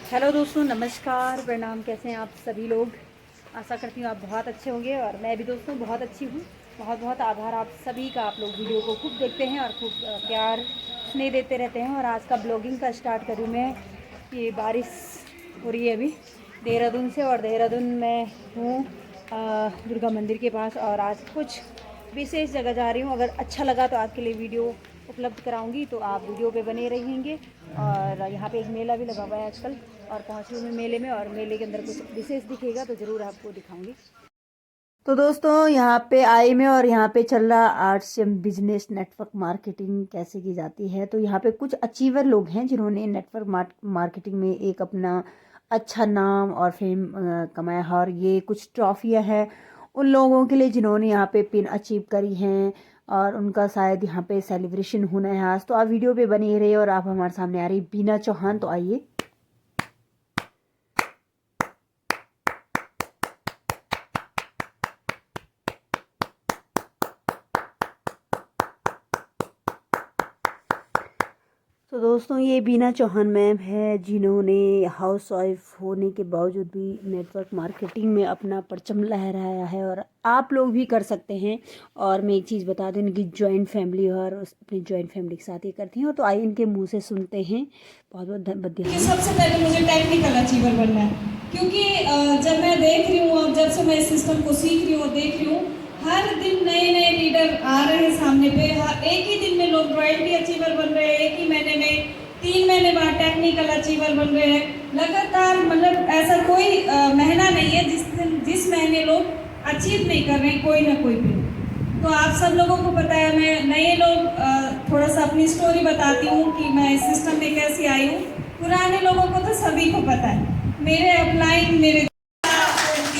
Hello दोस्तों, नमस्कार, प्रणाम। कैसे हैं आप सभी लोग? आशा करती हूँ आप बहुत अच्छे होंगे और मैं भी दोस्तों बहुत अच्छी हूँ। बहुत बहुत आभार आप सभी का। आप लोग वीडियो को खूब देखते हैं और खूब प्यार स्नेह देते रहते हैं। और आज का ब्लॉगिंग का स्टार्ट करूँ मैं। ये बारिश हो रही है अभी देहरादून से, और देहरादून में हूँ दुर्गा मंदिर के पास, और आज कुछ विशेष जगह जा रही हूँ। अगर अच्छा लगा तो आपके लिए वीडियो उपलब्ध कराऊंगी, तो आप वीडियो पे बने रहेंगे। और यहाँ पे एक मेला भी लगा हुआ है आजकल, और पहुँच रही हूँ मैं मेले में, और मेले के अंदर कुछ विशेष दिखेगा तो ज़रूर आपको दिखाऊंगी। तो दोस्तों यहाँ पे आई मैं, और यहाँ पे चल रहा आरसीएम बिजनेस नेटवर्क मार्केटिंग कैसे की जाती है। तो यहाँ पे कुछ अचीवर लोग हैं जिन्होंने नेटवर्क मार्केटिंग में एक अपना अच्छा नाम और फेम कमाया है। और ये कुछ ट्रॉफियाँ हैं उन लोगों के लिए जिन्होंने यहाँ पे पिन अचीव करी हैं, और उनका शायद यहाँ पे सेलिब्रेशन होना है आज। तो आप वीडियो पे बने रहिए। और आप हमारे सामने आ रही बीना चौहान, तो आइए। तो दोस्तों ये बीना चौहान मैम है जिन्होंने हाउस वाइफ होने के बावजूद भी नेटवर्क मार्केटिंग में अपना परचम लहराया है, और आप लोग भी कर सकते हैं। और मैं एक चीज़ बता दूं, इनकी जॉइंट फैमिली है और अपनी जॉइंट फैमिली के साथ ये करती हैं। और तो आइए इनके मुंह से सुनते हैं। बहुत बहुत धन्यवाद। सबसे पहले मुझे टेक्निकल अचीवर बनना है, क्योंकि जब मैं देख रही हूँ, जब से मैं इस सिस्टम को सीख रही हूँ, देख रही हूँ, हर दिन नए नए लीडर आ रहे हैं सामने पे। एक ही दिन में लोग रॉयल्टी अचीवर बन रहे हैं, एक ही महीने में, 3 महीने बाद टेक्निकल अचीवर बन रहे हैं लगातार। मतलब ऐसा कोई महीना नहीं है जिस महीने लोग अचीव नहीं कर रहे हैं कोई ना कोई भी। तो आप सब लोगों को पता है, मैं नए लोग थोड़ा सा अपनी स्टोरी बताती हूँ कि मैं इस सिस्टम में कैसे आई हूँ। पुराने लोगों को तो सभी को पता है। मेरे अपलाइन मेरे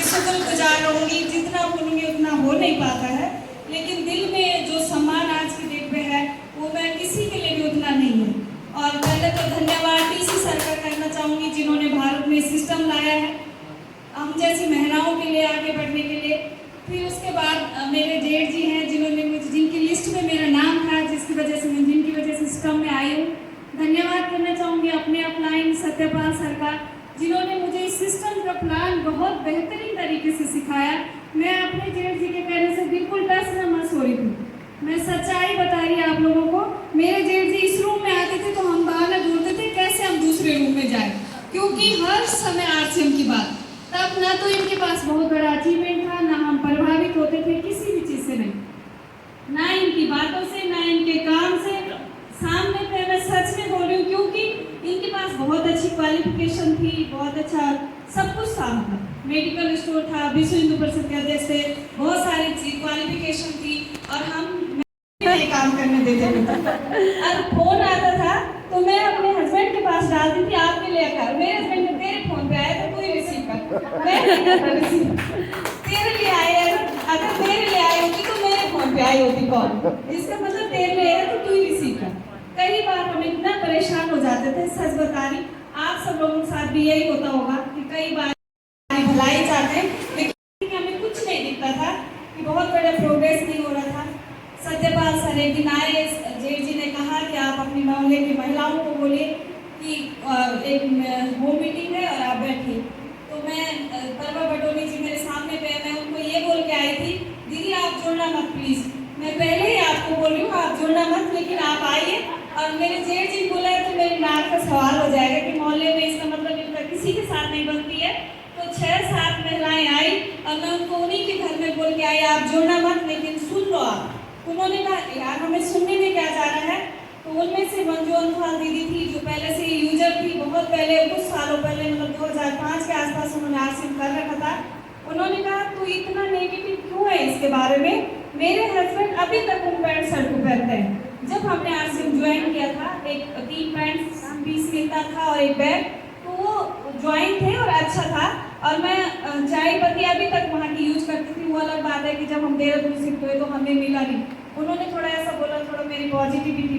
शुक्रगुजार रहूँगी, जितना बोलूँगी उतना हो नहीं पाता है, लेकिन दिल में जो सम्मान आज की डेट में है वो मैं किसी के लिए भी उतना नहीं है। और पहले तो धन्यवाद डीसी सर का करना चाहूँगी जिन्होंने भारत में सिस्टम लाया है हम जैसी महिलाओं के लिए आगे बढ़ने के लिए। फिर उसके बाद मेरे जेठ जी हैं जिन्होंने मुझे, जिनकी लिस्ट में मेरा नाम था, जिनकी वजह से सिस्टम में आई हूँ। धन्यवाद करना चाहूँगी अपने अपलाइन सत्यपाल सर का, जिन्होंने मुझे इस सिस्टम का प्लान बहुत बेहतरीन तरीके से सिखाया। मैं अपने जेठ जी के कहने से बिल्कुल टच न मस हो रही थी, मैं सच्चाई बता रही आप लोगों को। मेरे जेठ जी इस रूम में आते थे तो हम बहाना ढूंढते थे कैसे हम दूसरे रूम में जाए, क्योंकि हर समय आरसीएम की बात। तब ना तो इनके पास बहुत बड़ा अचीवमेंट था, ना हम प्रभावित होते थे किसी भी चीज़ से, नहीं, ना इनकी बातों से, ना इनके काम से। सामने पे मैं सच में बोल रही हूँ, क्योंकि इनके पास बहुत अच्छी क्वालिफिकेशन थी, बहुत अच्छा सब कुछ था। मतलब मेडिकल स्टोर था, विश्व हिंदू परिषद के अध्यक्ष थे, बहुत सारी क्वालिफिकेशन थी, और हम काम करने देते थे। और फोन आता था तो मैं अपने हस्बैंड के पास डालती थी, आपके लिए कर। मेरे हस्बैंड ने तेरे फोन पे आया तो तू ही रिसीव कर, मैं तेरे लिए आया, अगर मेरे लिए आई होती तो मेरे फोन पे आई होती कॉल, इसका मतलब तेरे लिए आया तो तू ही रिसीव कर। कई बार हम इतना परेशान हो जाते थे, सच बता रही, आप सब लोगों के साथ भी यही होता होगा कि कई बार भलाई चाहते हैं लेकिन हमें कुछ नहीं दिखता था, कि बहुत बड़ा प्रोग्रेस नहीं हो रहा था। सत्यपाल सर एक दिन आए, जेठ जी ने कहा कि आप अपनी मोहल्ले की महिलाओं को बोलिए कि एक होम मीटिंग है और आप बैठिए। तो मैं परवा बटोली जी मेरे सामने पे, मैं उनको ये बोल के आई थी, दीदी आप जोड़ना मत प्लीज़, मैं पहले ही आपको बोल रही हूँ आप जोड़ना मत, लेकिन आप आइए। और मेरे जेठ जी बोला है तो मेरी नाक का सवाल हो जाएगा कि मोहल्ले में इसका मतलब इनका किसी के साथ नहीं बनती है। तो 6-7 महिलाएं आई और मैं उनको उन्हीं के घर में बोल के आई, आप जोड़ना मत लेकिन सुन लो आप। उन्होंने कहा यार हमें सुनने में क्या जा रहा है। तो उनमें से मंजू अंथवाल दीदी थी जो पहले से यूजर थी, बहुत पहले, कुछ सालों पहले, मतलब 2005 के आसपास उन्होंने आरसीएम कर रखा था। उन्होंने कहा तू इतना नेगेटिव क्यों है इसके बारे में। मेरे हस्बैंड अभी तक उन पैंट शर्ट को पहनते हैं। जब हमने आरसीएम ज्वाइन किया था, एक 3 पैंट पीस मिलता था और एक बैग, तो वो ज्वाइन थे और अच्छा था। और मैं चाय पत्ती अभी तक वहाँ की यूज करती थी। वो अलग बात है कि जब हम देहरादून शिफ्ट हुए तो हमें मिला नहीं। उन्होंने थोड़ा ऐसा बोला, थोड़ा मेरी पॉजिटिविटी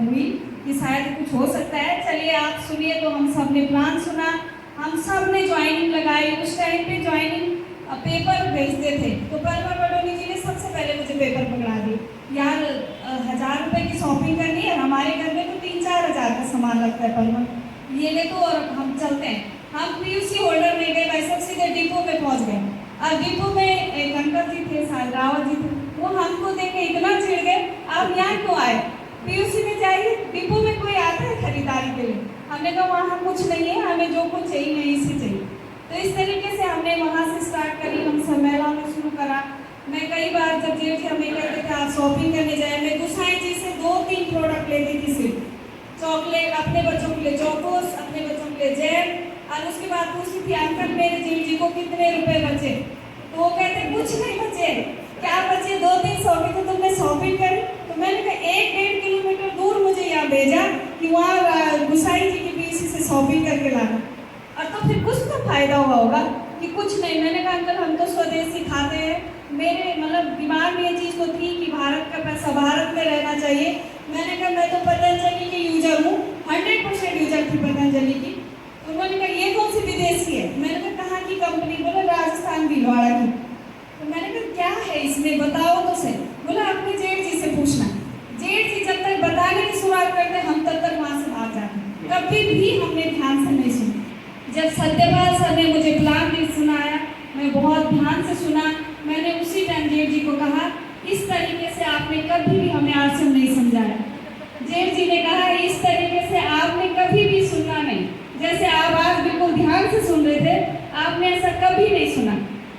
हुई कि शायद कुछ हो सकता है, चलिए आप सुनिए। तो हम सब ने प्लान सुना, हम सब ने ज्वाइनिंग लगाई। उस टाइम पे ज्वाइनिंग पेपर भेजते थे, तो परवर बडोली जी ने सबसे पहले मुझे पेपर पकड़ा दी, यार 1000 रुपये की शॉपिंग करनी है, हमारे घर में तो 3-4 हज़ार का सामान लगता है परवर, ये देखो और हम चलते हैं। हम पीयूसी होल्डर में गए, वैसे सीधे डिपो पे पहुंच गए। और डिपो में एक अंकल जी थे, रावत जी थे, वो हमको देखे इतना चिढ़ गए, आप यहाँ क्यों आए? पीयूसी में जाइए, डिपो में कोई आता है खरीदारी के लिए? हमने कहा वहाँ कुछ नहीं है, हमें जो कुछ चाहिए यहीं से चाहिए। तो इस तरीके से हमने वहाँ से स्टार्ट करी, हम सम्मेलन में शुरू करा। मैं कई बार जब जेठ जी हमें कहते थे आप शॉपिंग करने जाए, मैं गुसाई जी से 2-3 प्रोडक्ट लेती थी, सिर्फ चॉकलेट, अपने बच्चों के लिए चौकोस, अपने बच्चों के लिए जैम, और उसके बाद पूछती थी अंकल मेरे जेठ जी को कितने रुपए बचे? तो वो कहते कुछ नहीं बचे। क्या बचे? 2-3 सौ की। तो तुमने शॉपिंग करी? तो मैंने कहा 1-1.5 किलोमीटर दूर मुझे यहाँ भेजा कि वहाँ गुसाई जी की पीसी से शॉपिंग करके लाना, और तो फिर कुछ तो फायदा हुआ होगा कि कुछ नहीं। मैंने कहा अंकल हम तो स्वदेशी खाते हैं, मेरे मतलब दिमाग में ये चीज़ तो थी कि भारत का पैसा भारत में रहना चाहिए। मैंने कहा मैं तो पतंजलि की यूजर हूँ, 100% यूजर थी पतंजलि की। तो उन्होंने कहा ये कौन सी विदेशी है? मैंने कहा कहाँ की कंपनी? बोला राजस्थान भीलवाड़ा की। तो मैंने कहा क्या है इसमें, बताओ तो सही। बोला अपने जेठ जी से पूछना। जेठ जी जब तक बताने की शुरुआत करते हम तब तक वहाँ से भाग जाते, कभी भी हमने ध्यान से नहीं सुना। जब सत्यपाल सर ने मुझे प्लान लिस्ट सुनाया, मैं बहुत ध्यान से सुना। मैंने उसी टाइम जेठ जी को कहा इस तरीके से आपने कभी भी हमें आश्रम नहीं समझाया। जेठ जी ने कहा इस तरीके से आपने कभी भी सुनना नहीं, जैसे आप आज बिल्कुल ध्यान से सुन रहे थे, आपने ऐसा कभी नहीं सुना।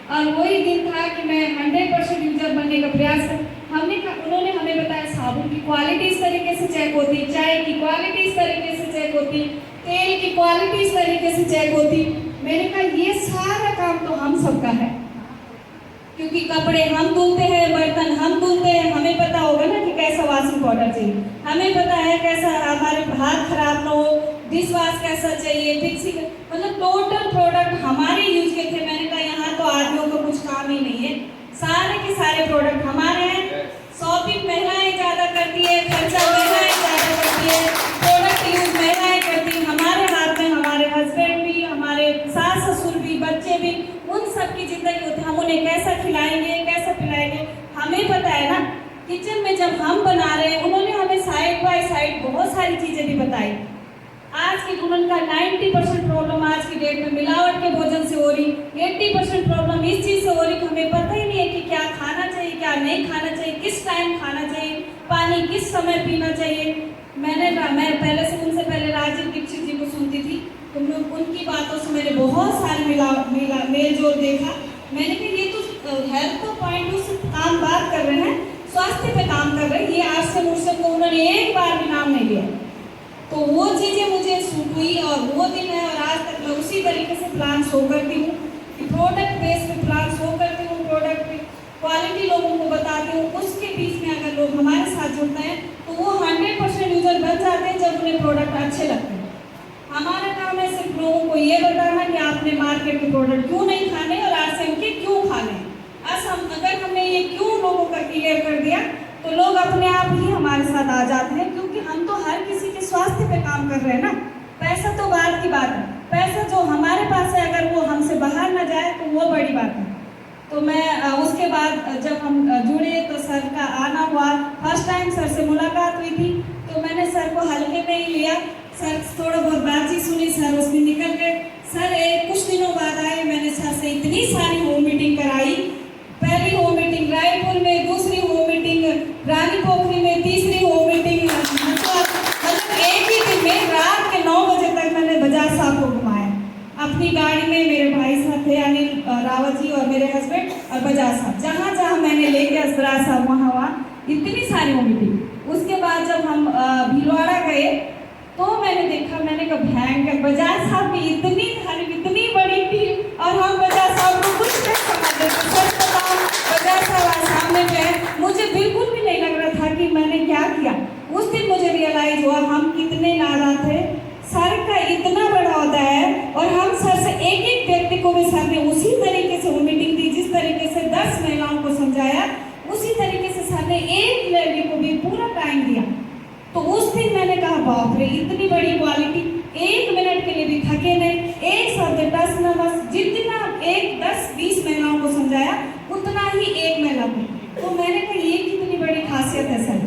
और वही दिन था कि मैं 100% यूजर बनने का प्रयास कर। उन्होंने हमें बताया साबुन की क्वालिटी इस तरीके से चेक होती, चाय की क्वालिटी इस तरीके से चेक होती, तेल की क्वालिटी इस तरीके से चेक होती। मैंने कहा ये सारा काम तो हम सबका है, क्योंकि कपड़े हम धुलते हैं, बर्तन हम धुलते हैं, हमें पता होगा ना कि कैसा वॉशिंग पाउडर चाहिए, हमें पता है कैसा हमारे हाथ खराब ना हो, डिश वॉश कैसा चाहिए, फिक्सी, मतलब टोटल प्रोडक्ट हमारे यूज के थे। मैंने कहा यहाँ तो आदमियों का कुछ काम ही नहीं है, सारे के सारे प्रोडक्ट हमारे हैं। शॉपिंग महिलाएं ज़्यादा करती है, खर्चा महिलाएं ज़्यादा करती है, प्रोडक्ट यूज महिलाएं करती हैं। हमारे हाथ में हमारे हस्बैंड भी, हमारे सास ससुर भी, बच्चे भी, उन सब की जिंदगी होती है। हम उन्हें कैसा खिलाएंगे, कैसा पिलाएंगे, हमें पता है ना। किचन में जब हम बना रहे हैं, उन्होंने हमें साइड बाय साइड बहुत सारी चीज़ें भी बताई। आज की वुमन का 90% प्रॉब्लम आज की डेट में मिलावट के भोजन से हो रही, 80% प्रॉब्लम इस चीज़ से हो रही कि हमें पता ही नहीं है कि क्या खाना चाहिए, क्या नहीं खाना चाहिए, किस टाइम खाना चाहिए, पानी किस समय पीना चाहिए। मैं पहले से उनसे पहले राजीव दीक्षित जी को सुनती थी, तो उनकी बातों से मैंने बहुत सारे मेल जोल देखा। मैंने कहा ये तो हेल्थ पॉइंट से काम बात कर रहे हैं, स्वास्थ्य पे काम कर रहे हैं, ये आश्रम उर्सम को उन्होंने एक बार भी नाम नहीं लिया। तो वो चीज़ें मुझे सूट हुई और वो दिन है, और आज तक मैं उसी तरीके से प्लान शो करती हूँ कि प्रोडक्ट बेस पे प्लान शो करती हूँ, प्रोडक्ट की क्वालिटी लोगों को बताती हूँ। उसके बीच में अगर लोग हमारे साथ जुड़ते हैं तो वो 100% यूजर बन जाते हैं जब उन्हें प्रोडक्ट अच्छे लगते हैं। हमारा काम है सिर्फ लोगों को ये बताना कि आपने मार्केट के प्रोडक्ट क्यों नहीं खाने और आश्रम के क्यों खाने। अगर हमने ये क्यों लोगों का क्लियर कर दिया तो लोग अपने आप ही हमारे साथ आ जाते हैं, क्योंकि हम तो हर किसी के स्वास्थ्य पे काम कर रहे हैं ना। पैसा तो बाद की बात है, पैसा जो हमारे पास है अगर वो हमसे बाहर ना जाए तो वो बड़ी बात है। तो मैं उसके बाद जब हम जुड़े तो सर का आना हुआ, फर्स्ट टाइम सर से मुलाकात हुई थी, तो मैंने सर को हल्के में ही लिया। सर थोड़ा बहुत बातचीत सुनी, सर उसमें निकल गए। सर कुछ दिनों बाद आए, मैंने सर से इतनी सारी होम मीटिंग कराई। पहली होम मीटिंग रायपुर में, दूसरी होम मीटिंग रानी पोखरी में, तीसरी होम मीटिंग, मतलब एक ही दिन में रात के 9 बजे तक मैंने बजाज साहब को घुमाया अपनी गाड़ी में। मेरे भाई साहब थे अनिल रावत जी और मेरे हस्बैंड और बजाज साहब, जहाँ जहाँ मैंने लेके बजाज साहब वहाँ इतनी सारी होम मीटिंग। उसके बाद जब हम भीलवाड़ा गए तो मैंने देखा, मैंने कहा भयंकर, बजाज साहब की इतनी बड़ी थी और हम बजाज साहब को कुछ नहीं समझते। सच बताओ, बजाज साहब सामने पे है, मुझे बिल्कुल भी नहीं लग रहा था कि मैंने क्या किया। उस दिन मुझे रियलाइज हुआ हम कितने नाराज थे। सर का इतना बड़ा होता है और हम सर से एक एक व्यक्ति को भी सर ने उसी तरीके से मीटिंग दी, जिस तरीके से 10 महिलाओं को समझाया, उसी तरीके से सर ने एक लड़की को भी पूरा टाइम दिया। तो उस दिन मैंने कहा बाप रे, इतनी बड़ी क्वालिटी, 1 मिनट के लिए भी थके नहीं, एक शब्द टस न बस। जितना 10-20 महिलाओं को समझाया उतना ही एक महिला को। तो मैंने कहा ये कितनी बड़ी खासियत है सर।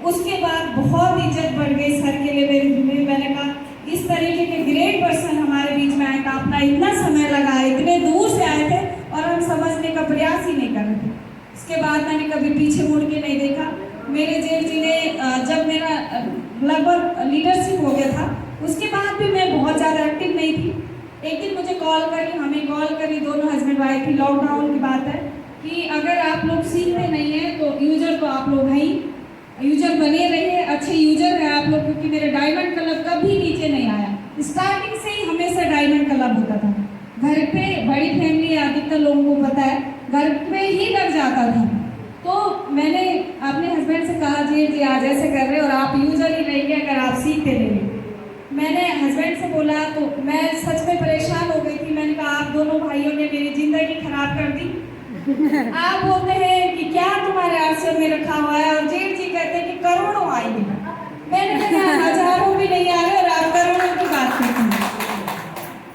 उसके बाद बहुत इज्जत बढ़ गई सर के लिए मेरी। मैंने कहा इस तरीके के हमारा इतना समय लगा, इतने दूर से आए थे और हम समझने का प्रयास ही नहीं कर रहे थे। उसके बाद मैंने कभी पीछे मुड़ के नहीं देखा। मेरे जेठ जी ने जब मेरा लगभग लीडरशिप हो गया था, उसके बाद भी मैं बहुत ज़्यादा एक्टिव नहीं थी। एक दिन मुझे कॉल करी, हमें कॉल करी, दोनों हस्बैंड वाइफ थी, लॉकडाउन की बात है, कि अगर आप लोग सीखते नहीं हैं तो यूजर तो आप लोग हैं ही, यूजर बने रहिए, अच्छे यूजर हैं आप लोग, क्योंकि मेरे डायमंड क्लब कभी नीचे नहीं आया। स्टार्टिंग से ही हमेशा डायमंड क्लब होता था। घर पे बड़ी फैमिली है, अधिकतर लोगों को पता है, घर पे ही लग जाता था। तो मैंने अपने हस्बैंड से कहा, जी आज ऐसे कर रहे और आप यूजर ही रहेंगे अगर आप सीखते रहेंगे। मैंने हस्बैंड से बोला तो मैं सच में परेशान हो गई थी। मैंने कहा आप दोनों भाइयों ने मेरी ज़िंदगी खराब कर दी। आप बोलते हैं कि क्या तुम्हारे आश्रम में रखा हुआ है, और जेठ जी कहते हैं कि करोड़ों आएंगे। मैंने कहा हजारों भी नहीं आ रहे और आप करोड़ों की बात करते हैं।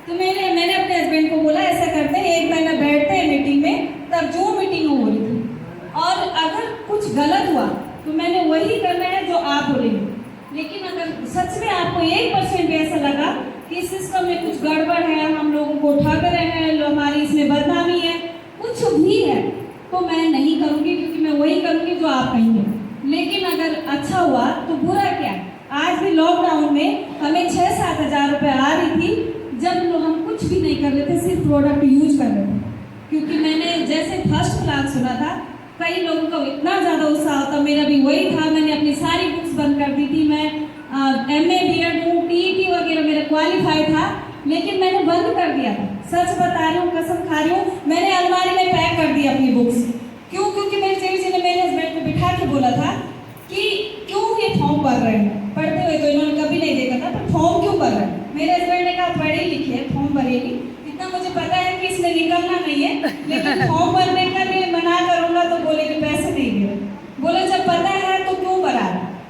तो मैंने अपने हस्बैंड को बोला ऐसा करते हैं, 1 महीना बैठते हैं मीटिंग में। तब जो मीटिंग हो रही थी, और अगर कुछ गलत हुआ तो मैंने वही करना है जो आप बोलेंगे। लेकिन अगर सच में आपको 1% भी ऐसा लगा कि सिस्टम में कुछ गड़बड़ है, हम लोगों को ठग रहे हैं, हमारी इसमें बदनामी है, कुछ भी है, तो मैं नहीं करूँगी, क्योंकि मैं वही करूँगी जो आप कहेंगे। लेकिन अगर अच्छा हुआ तो बुरा क्या। आज भी लॉकडाउन में हमें 6-7 हज़ार रुपये आ रही थी, जब हम कुछ भी नहीं कर रहे थे, सिर्फ प्रोडक्ट यूज कर रहे थे। क्योंकि मैंने जैसे फर्स्ट क्लास सुना था, कई लोगों का इतना ज़्यादा उत्साह होता, मेरा भी वही था। मैंने अपनी सारी बुक्स बंद कर दी थी। मैं MA BEd हूँ, TET वगैरह मेरा क्वालिफाई था, लेकिन मैंने बंद कर दिया था। सच बता रही हूँ, कसम खा रही हूँ, मैंने अलमारी में पैक कर दी अपनी बुक्स। क्यों? क्योंकि मेरे जेठ जी ने मेरे हस्बैंड को बिठा के बोला था कि क्यों ये फॉर्म भर रहे हैं। पढ़ते हुए तो इन्होंने कभी नहीं देखा था, पर फॉर्म क्यों भर रहे हैं। मेरे हस्बैंड ने कहा पढ़े लिखे फॉर्म भरेगी, इतना मुझे पता है कि इसमें निकलना नहीं है, लेकिन फॉर्म भरने का भी मना करूँगा तो बोलेगी पैसे नहीं दे रहे। बोले जब पता है तो क्यों भरा।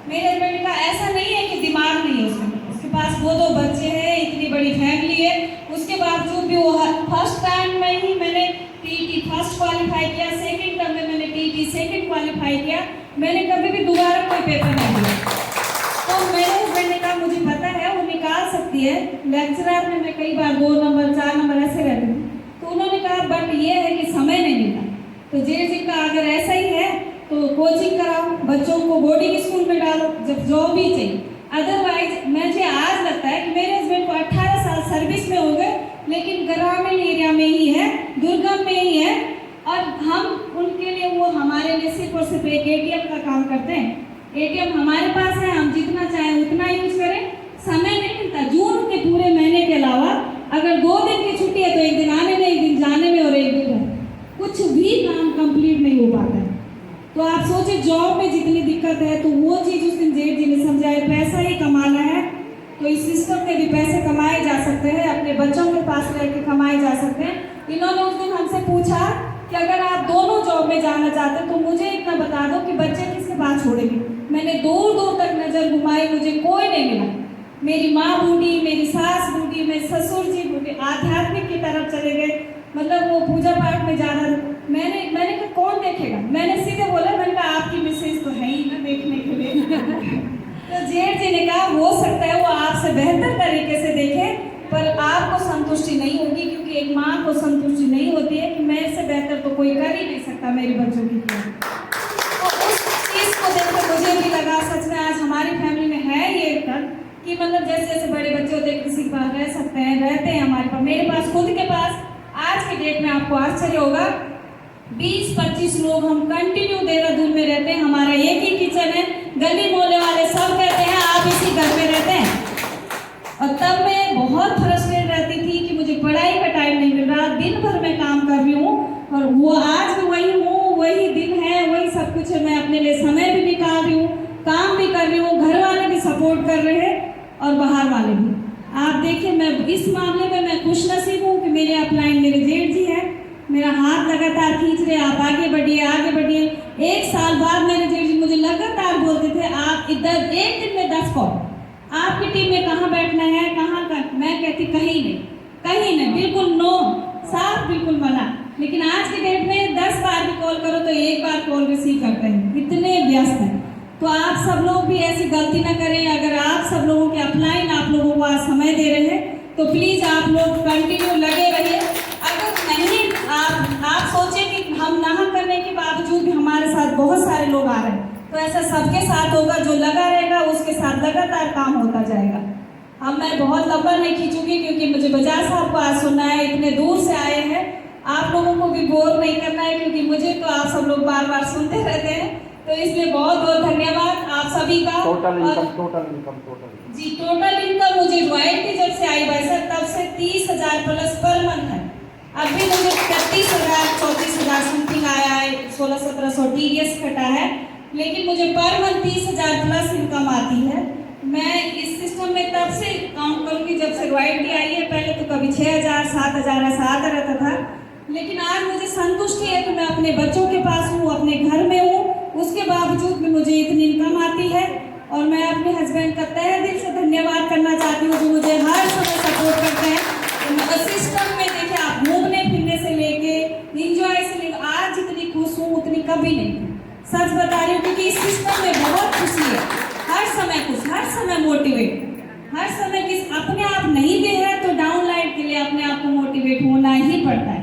मेरे हस्बैंड ने कहा ऐसा नहीं है कि दिमाग नहीं है उसके पास 2 बच्चे हैं, इतनी बड़ी फैमिली है, उसके बावजूद भी वो फर्स्ट टाइम में ही मैंने TET फर्स्ट क्वालिफाई किया, सेकंड टर्म में मैंने TET सेकंड क्वालिफाई किया। मैंने कभी भी दोबारा कोई पेपर नहीं दिया। तो मेरे हस्बैंड ने कहा मुझे पता है वो निकाल सकती है, लेक्चरर में मैं कई बार 2 नंबर 4 नंबर ऐसे रहते थे। तो उन्होंने कहा बट ये है कि समय नहीं मिलता। तो जेठ जी का अगर ऐसा ही है तो कोचिंग कराओ, बच्चों को बोर्डिंग स्कूल में डालो, जब जॉब भी चाहिए। अदरवाइज मुझे आज लगता है कि मेरे हस्बैंड को 18 साल सर्विस में हो गए, लेकिन ग्रामीण एरिया में ही है, दुर्गम में ही है, और हम उनके लिए, वो हमारे लिए सिर्फ और सिर्फ एक ATM का काम करते हैं। ATM हमारे पास है, हम जितना चाहें उतना यूज करें, समय नहीं मिलता। जून के पूरे महीने के अलावा अगर 2 दिन की छुट्टी है तो 1 दिन आने में, 1 दिन जाने में और 1 दिन कुछ भी काम कंप्लीट नहीं हो पाता है। तो आप सोचे जॉब में जितनी दिक्कत है, तो वो चीज़ उस दिन जेठ जी ने समझाया, पैसा ही कमाना है तो इस सिस्टम में भी पैसे कमाए जा सकते हैं, अपने बच्चों के पास रह के कमाए जा सकते हैं। इन्होंने उस दिन हमसे पूछा कि अगर आप दोनों जॉब में जाना चाहते हैं तो मुझे इतना बता दो कि बच्चे किसके पास छोड़ेंगे। मैंने दूर दूर तक नज़र घुमाई, मुझे कोई नहीं मिला। मेरी माँ बूढ़ी, मेरी सास बूढ़ी, मेरे ससुर जी बूढ़े, आध्यात्मिक की तरफ चले गए, मतलब वो पूजा पाठ में ज़्यादा। मैंने कहा कौन देखेगा। मैंने सीधे बोला, मैंने कहा आपकी मिसेज तो है ही ना देखने के लिए। तो जेठ जी ने कहा हो सकता है वो आपसे बेहतर तरीके से देखे, पर आपको संतुष्टि नहीं होगी, क्योंकि एक माँ को संतुष्टि नहीं होती है कि मेरे से बेहतर तो कोई कर ही नहीं सकता मेरे बच्चों की। तो उस चीज़ को देखकर मुझे भी लगा सच में आज हमारी फैमिली में है ये तक कि मतलब जैसे जैसे बड़े बच्चे होते हैं किसी के पास रह सकते हैं, रहते हैं हमारे पास। मेरे पास खुद के पास आज के डेट में आपको आश्चर्य होगा 20-25 लोग हम कंटिन्यू देहरादून में रहते हैं। हमारा एक ही किचन है, गली मोहल्ले वाले सब कहते हैं आप इसी घर में रहते हैं। और तब मैं बहुत फ्रस्ट्रेट रहती थी कि मुझे पढ़ाई का टाइम नहीं मिल रहा, दिन भर मैं काम कर रही हूँ, और वो आज भी वही हूँ, वही दिन है, वही सब कुछ है। मैं अपने लिए समय भी निकाल रही हूँ, काम भी कर रही हूँ, घर वाले भी सपोर्ट कर रहे हैं और बाहर वाले भी। आप देखिए मैं इस मामले में मैं खुशनसीब हूँ कि मेरे अपलाइन मेरे जेठ जी हैं, मेरा हाथ लगातार खींच रहे, आप आगे बढ़िए आगे बढ़िए। 1 साल बाद मेरे जेठ जी मुझे लगातार बोलते थे आप इधर एक दिन में 10 कॉल, आपकी टीम में कहाँ बैठना है, कहाँ का। मैं कहती कहीं नहीं, बिल्कुल नो, साफ बिल्कुल मना। लेकिन आज की डेट में 10 बार भी कॉल करो तो 1 बार कॉल रिसीव करते हैं, इतने व्यस्त हैं। तो आप सब लोग भी ऐसी गलती ना करें। अगर आप सब लोगों के अपलाइन आप लोगों को आज समय दे रहे हैं तो प्लीज़ आप लोग कंटिन्यू लगे रहिए। अगर नहीं आप सोचें कि हम ना करने के बावजूद भी हमारे साथ बहुत सारे लोग आ रहे हैं, तो ऐसा सबके साथ होगा। जो लगा रहेगा उसके साथ लगातार काम होता जाएगा। अब मैं बहुत लंबा नहीं खींचूंगी क्योंकि मुझे बजाज साहब को आज सुनना है, इतने दूर से आए हैं। आप लोगों को भी बोर नहीं करना है क्योंकि मुझे तो आप सब लोग बार बार सुनते रहते हैं, तो इसलिए बहुत बहुत धन्यवाद आप सभी का। टोटल जी, टोटल इनकम मुझे रॉयल्टी जब से आई भाई साहब तब से 30,000 प्लस पर मंथ है। अभी मुझे 33,000 34,000 समथिंग आया है, 1600-1700 TDS कटा है, लेकिन मुझे पर मंथ 30,000 प्लस इनकम आती है। मैं इस सिस्टम में तब से काउंट करूँगी जब से रॉयल्टी आई है। पहले तो कभी 6,000 7,000 ऐसा आता रहता था, लेकिन आज मुझे संतुष्टि है कि मैं अपने बच्चों के पास हूँ, अपने घर में हूँ, उसके बावजूद भी मुझे इतनी इनकम आती है। और मैं अपने हस्बैंड का तहे दिल से धन्यवाद करना चाहती हूँ जो मुझे हर समय सपोर्ट करते हैं। तो सिस्टम में देखिए, आप घूमने फिरने से लेके इंजॉय से लेकर आज जितनी खुश हूँ उतनी कभी नहीं थी, सच बता रही हूँ, क्योंकि इस सिस्टम में बहुत खुशी है। हर समय खुश, हर समय मोटिवेट, हर समय किस अपने आप नहीं भी है तो डाउन लाइट के लिए अपने आप को मोटिवेट होना ही पड़ता है।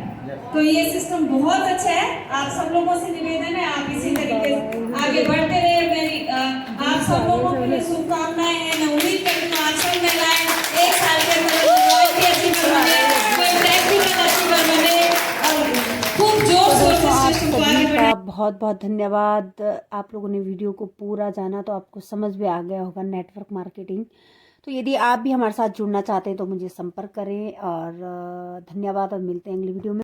तो ये सिस्टम बहुत अच्छा है। आप सब लोगों से निवेदन है, आप इसी तरीके से आगे बढ़ते रहे। मेरी आप सब लोगों के लिए शुभकामनाएं हैं। मैं उम्मीद करती हूँ आप सब महिलाएं 1 साल के अंदर बहुत ही अचीवर बने, कोई टेक्निकल अचीवर बने और खूब जोर शोर से सिस्टम को आगे बढ़ाएं। बहुत बहुत धन्यवाद। आप लोगों ने वीडियो को पूरा जाना तो आपको समझ में आ गया होगा नेटवर्क मार्केटिंग। तो यदि आप भी हमारे साथ जुड़ना चाहते हैं तो मुझे संपर्क करें और धन्यवाद और मिलते हैं अगली वीडियो में।